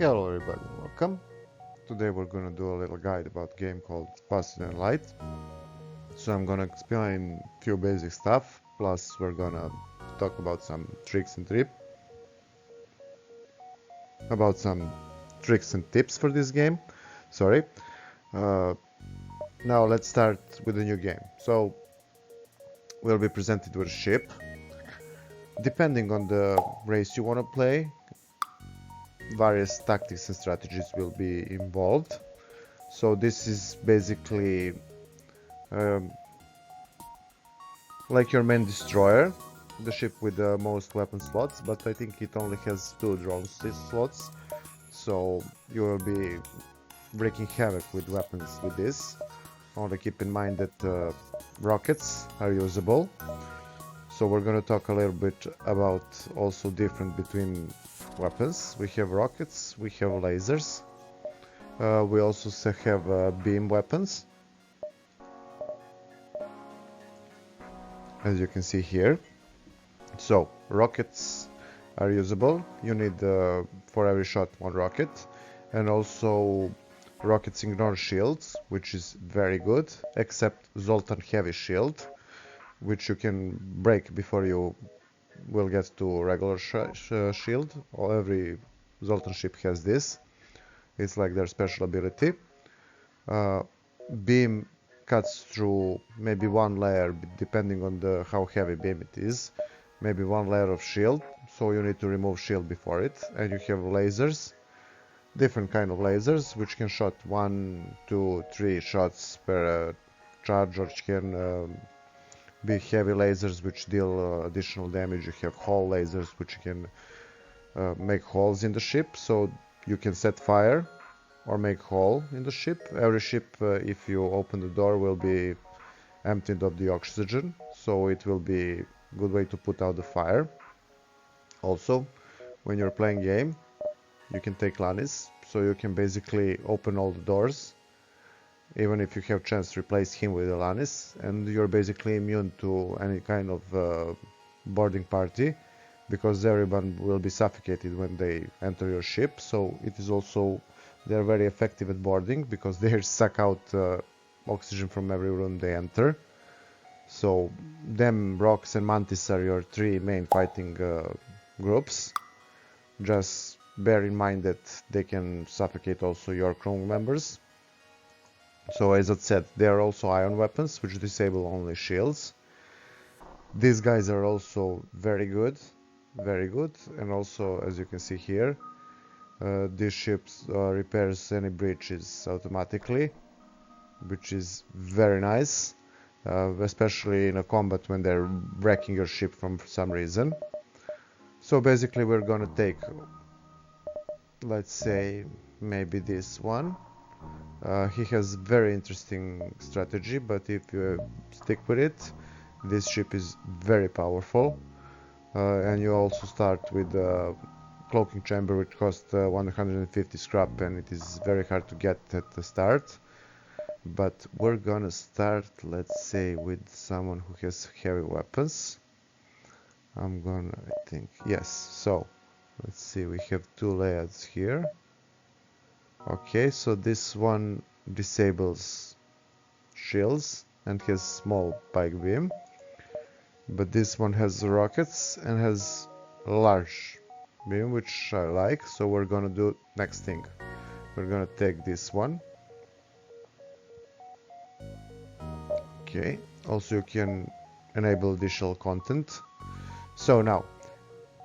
Hello everybody, welcome. Today we're gonna do a little guide about a game called Faster Than Light. So I'm gonna explain a few basic stuff, plus we're gonna talk about some tricks and tips for this game. Sorry. Uh, Now let's start with the new game. So we'll be presented with a ship. Depending on the race you want to play, various tactics and strategies will be involved. So this is basically um, like your main destroyer, the ship with the most weapon slots, but I think it only has 2 drone slots, so you will be wreaking havoc with weapons with this. Only keep in mind that rockets are usable. So we're gonna talk a little bit about also different between weapons. We have rockets, we have lasers, we also have beam weapons, as you can see here. So rockets are usable. You need for every shot 1 rocket, and also rockets ignore shields, which is very good, except Zoltan heavy shield, which you can break before you will get to regular shield. Every Zoltan ship has this. It's like their special ability. Beam cuts through maybe 1 layer, depending on how heavy beam it is. Maybe 1 layer of shield, so you need to remove shield before it. And you have lasers, different kind of lasers, which can shot 1, 2, 3 shots per charge, or can be heavy lasers which deal additional damage. You have hole lasers which can make holes in the ship, so you can set fire or make hole in the ship. Every ship, if you open the door, will be emptied of the oxygen, so it will be a good way to put out the fire. Also, when you're playing game, you can take Lannis, so you can basically open all the doors, even if you have chance to replace him with a Lannis, and you're basically immune to any kind of boarding party, because everyone will be suffocated when they enter your ship. So it is also, they're very effective at boarding, because they suck out oxygen from every room they enter. So them, Rocks and Mantis are your 3 main fighting groups. Just bear in mind that they can suffocate also your crew members. So as I said, there are also ion weapons which disable only shields. These guys are also very good, and also, as you can see here, this ship repairs any breaches automatically, which is very nice, especially in a combat when they're wrecking your ship for some reason. So basically we're gonna take, let's say, maybe this one. He has very interesting strategy, but if you stick with it, this ship is very powerful. And you also start with a cloaking chamber, which costs 150 scrap, and it is very hard to get at the start. But we're gonna start, let's say, with someone who has heavy weapons. I think, yes. So let's see, we have 2 layers here. Okay, so this one disables shields and has small pike beam, but this one has rockets and has a large beam, which I like. So we're gonna do next thing. We're gonna take this one. Okay, also you can enable additional content. So now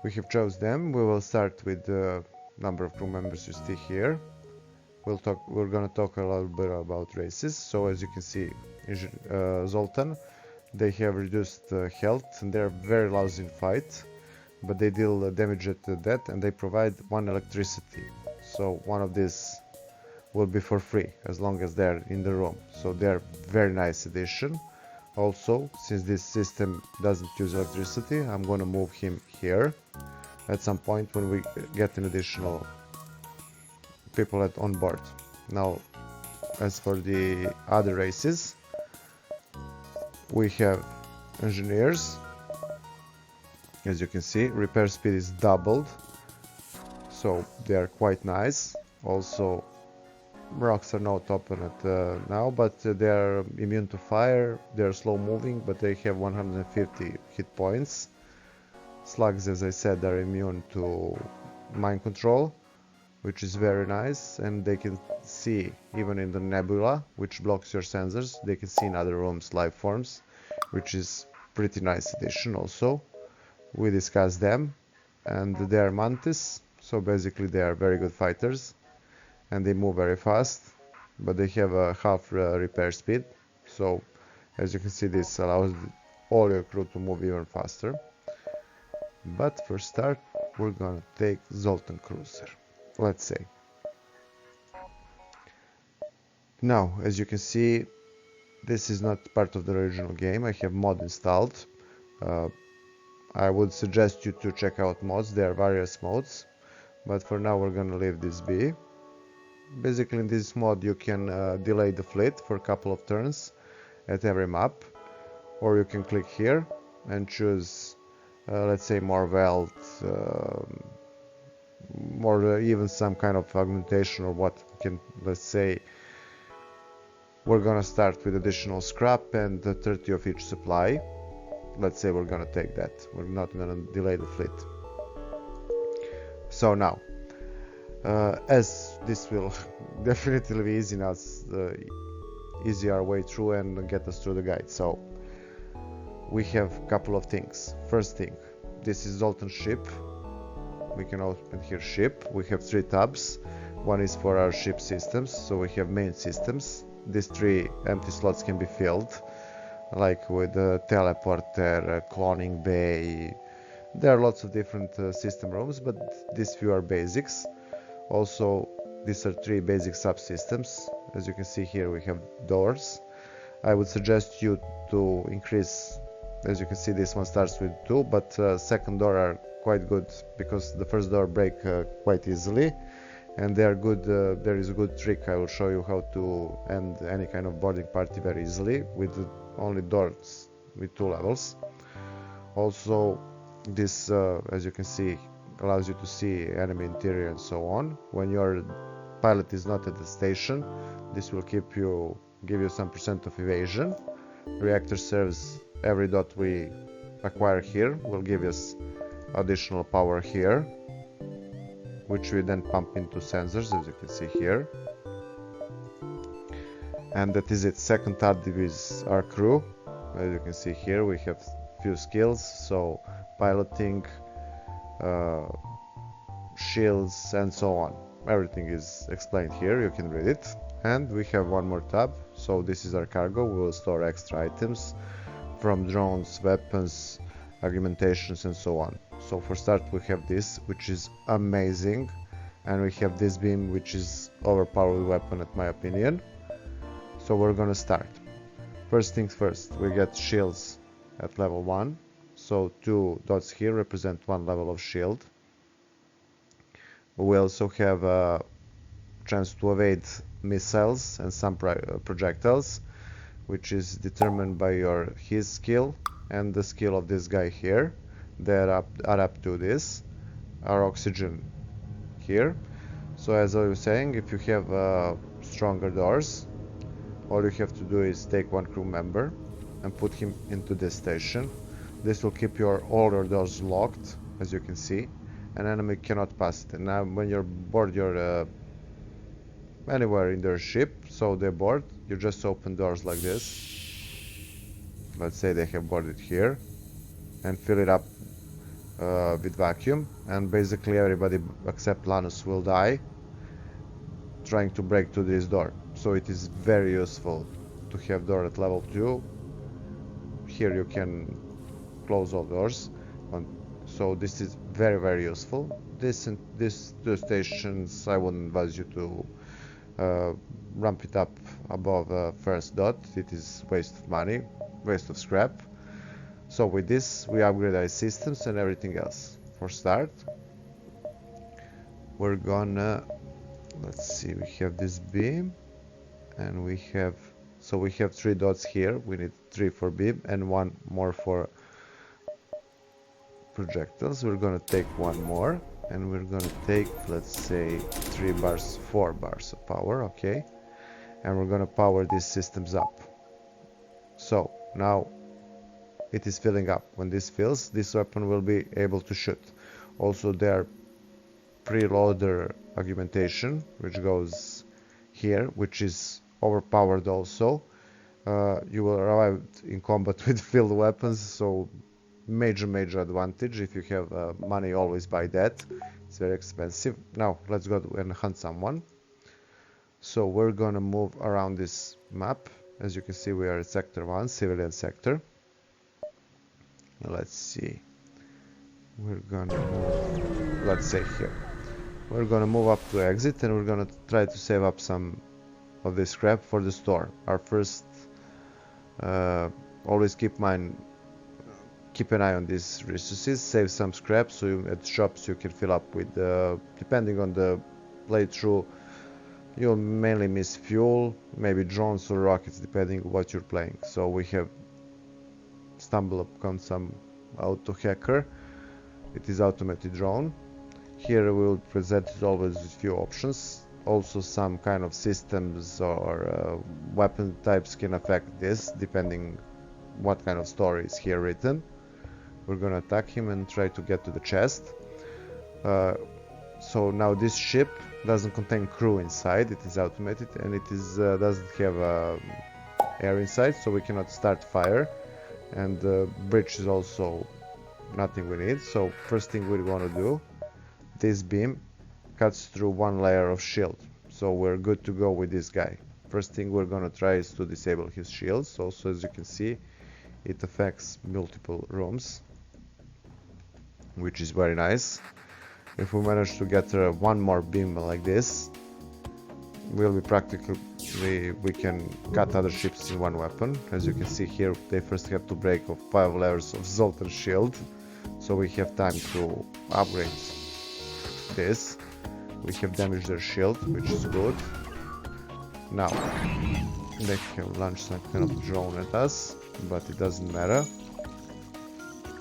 we have chose them. We will start with the number of crew members you see here. We're gonna talk a little bit about races. So as you can see, in Zoltan, they have reduced health, and they're very lousy in fight, but they deal damage at death, and they provide 1 electricity. So one of these will be for free as long as they're in the room. So they're very nice addition. Also, since this system doesn't use electricity, I'm gonna move him here at some point when we get an additional people on board. Now, as for the other races, we have engineers. As you can see, repair speed is doubled, so they are quite nice. Also, rocks are not open at now, but they are immune to fire. They are slow moving, but they have 150 hit points. Slugs, as I said, are immune to mind control, which is very nice, and they can see even in the nebula, which blocks your sensors. They can see in other rooms life forms, which is pretty nice addition also. We discussed them, and they are mantis, so basically they are very good fighters, and they move very fast, but they have a half repair speed, so as you can see, this allows all your crew to move even faster. But for start, we're gonna take Zoltan Cruiser, let's say. Now, as you can see, this is not part of the original game. I have mod installed. I would suggest you to check out mods. There are various mods, but for now we're gonna leave this be. Basically, in this mod you can delay the fleet for a couple of turns at every map, or you can click here and choose let's say more wealth, more even some kind of augmentation, or what can, let's say we're gonna start with additional scrap and 30 of each supply. Let's say we're gonna take that. We're not gonna delay the fleet. So now, as this will definitely be easy now, easy our way through and get us through the guide. So we have a couple of things. First thing, this is Zoltan ship. We can open here ship. We have 3 tabs. One is for our ship systems, so we have main systems. These 3 empty slots can be filled, like with a teleporter, cloning bay. There are lots of different system rooms, but these few are basics. Also, these are 3 basic subsystems. As you can see here, we have doors. I would suggest you to increase. As you can see, this one starts with 2, but second door are quite good, because the first door break quite easily, and they are good. There is a good trick. I will show you how to end any kind of boarding party very easily with only doors with 2 levels. Also, this, as you can see, allows you to see enemy interior and so on. When your pilot is not at the station, this will give you some % of evasion. Reactor serves. Every dot we acquire here will give us additional power here, which we then pump into sensors, as you can see here. And that is it. Second tab is our crew. As you can see here, we have few skills, so piloting, shields, and so on. Everything is explained here, you can read it. And we have one more tab, so this is our cargo. We will store extra items from drones, weapons, augmentations, and so on. So for start, we have this, which is amazing, and we have this beam, which is overpowered weapon at my opinion. So we're gonna start. First things first, we get shields at level 1. So 2 dots here represent 1 level of shield. We also have a chance to evade missiles and some projectiles, which is determined by his skill and the skill of this guy here. They are up to this. Our oxygen here. So as I was saying, if you have stronger doors, all you have to do is take 1 crew member and put him into this station. This will keep all your doors locked, as you can see. An enemy cannot pass it. And now when you're board your anywhere in their ship, so they board, you just open doors like this. Let's say they have boarded here, and fill it up with vacuum, and basically everybody except Lanus will die trying to break to this door. So it is very useful to have door at level 2. Here you can close all doors, so this is very useful. These 2 stations, I wouldn't advise you to ramp it up above first dot. It is waste of money, waste of scrap. So with this we upgrade our systems and everything else. For start, we're gonna, let's see, we have this beam, and we have 3 dots here. We need 3 for beam and 1 more for projectiles. We're gonna take 1 more. and we're gonna take, let's say, 3 bars, 4 bars of power, okay, and we're gonna power these systems up. So now it is filling up. When this fills, this weapon will be able to shoot. Also, there are preloader augmentation, which goes here, which is overpowered also. You will arrive in combat with filled weapons, so major advantage. If you have money, always buy that. It's very expensive. Now let's go and hunt someone. So we're gonna move around this map. As you can see, we are at sector 1, civilian sector. Let's see, we're gonna move, let's say here. We're gonna move up to exit, and we're gonna try to save up some of this scrap for the store. Our first, always keep an eye on these resources, save some scrap, so at shops you can fill up with, depending on the playthrough, you'll mainly miss fuel, maybe drones or rockets, depending on what you're playing. So we have stumbled upon some auto hacker. It is automated drone. Here we will present it always with few options. Also some kind of systems or weapon types can affect this, depending what kind of story is here written. We're gonna attack him and try to get to the chest. So now this ship doesn't contain crew inside, it is automated, and it is doesn't have air inside, so we cannot start fire. And the bridge is also nothing we need. So first thing we want to do, this beam cuts through one layer of shield, so we're good to go with this guy. First thing we're gonna try is to disable his shields. Also, as you can see, it affects multiple rooms, which is very nice. If we manage to get one more beam like this, we'll be practically, we can cut other ships in one weapon. As you can see here, they first have to break off 5 layers of Zoltan shield, so we have time to upgrade this. We have damaged their shield, which is good. Now they can launch some kind of drone at us, but it doesn't matter.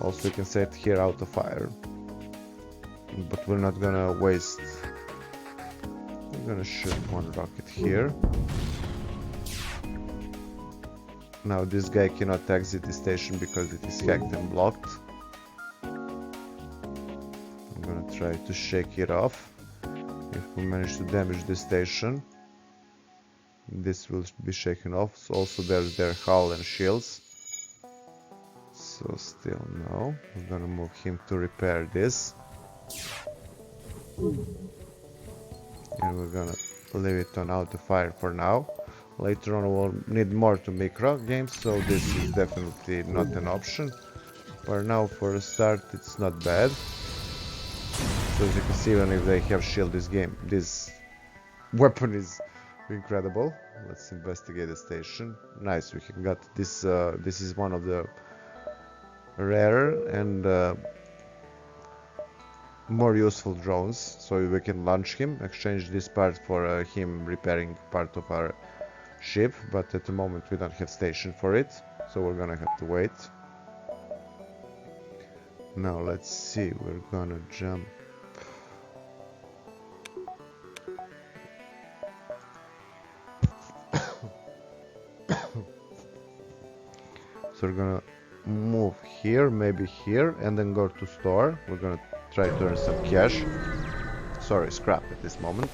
Also, you can set here auto fire, but we're not gonna waste. I'm gonna shoot one rocket here. Now this guy cannot exit the station because it is hacked and blocked. I'm gonna try to shake it off. If we manage to damage the station, this will be shaken off. So also there's their hull and shields. So still no. I'm gonna move him to repair this. And we're gonna leave it on auto fire for now. Later on we'll need more to micro games, so this is definitely not an option. For now, for a start, it's not bad. So as you can see, even if they have shield, this weapon is incredible. Let's investigate the station. Nice, we got this. This is one of the rarer and more useful drones, so we can launch him, exchange this part for him repairing part of our ship, but at the moment we don't have station for it, so we're gonna have to wait. Now let's see, we're gonna jump. So we're gonna move here, maybe here, and then go to store. We're gonna try to earn some cash. Sorry, scrap at this moment.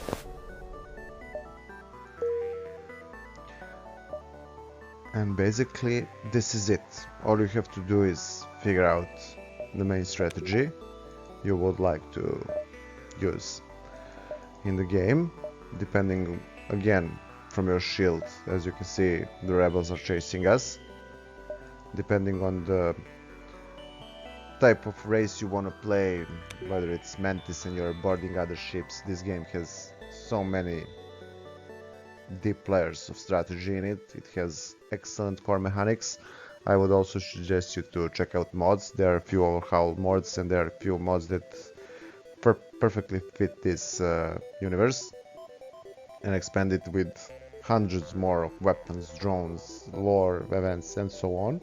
And basically this is it. All you have to do is figure out the main strategy you would like to use in the game, depending again from your shield. As you can see, the rebels are chasing us. Depending on the type of race you want to play, whether it's Mantis and you're boarding other ships, this game has so many deep layers of strategy in it. It has excellent core mechanics. I would also suggest you to check out mods. There are a few overhaul mods, and there are a few mods that perfectly fit this universe and expand it with hundreds more of weapons, drones, lore, events, and so on.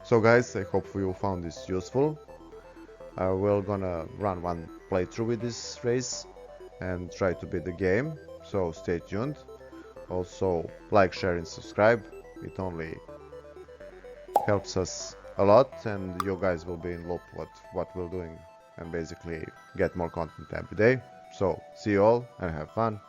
So guys, I hope you found this useful. We're gonna run one playthrough with this race and try to beat the game, so stay tuned. Also, like, share and subscribe. It only helps us a lot, and you guys will be in loop what we're doing and basically get more content every day. So see you all and have fun.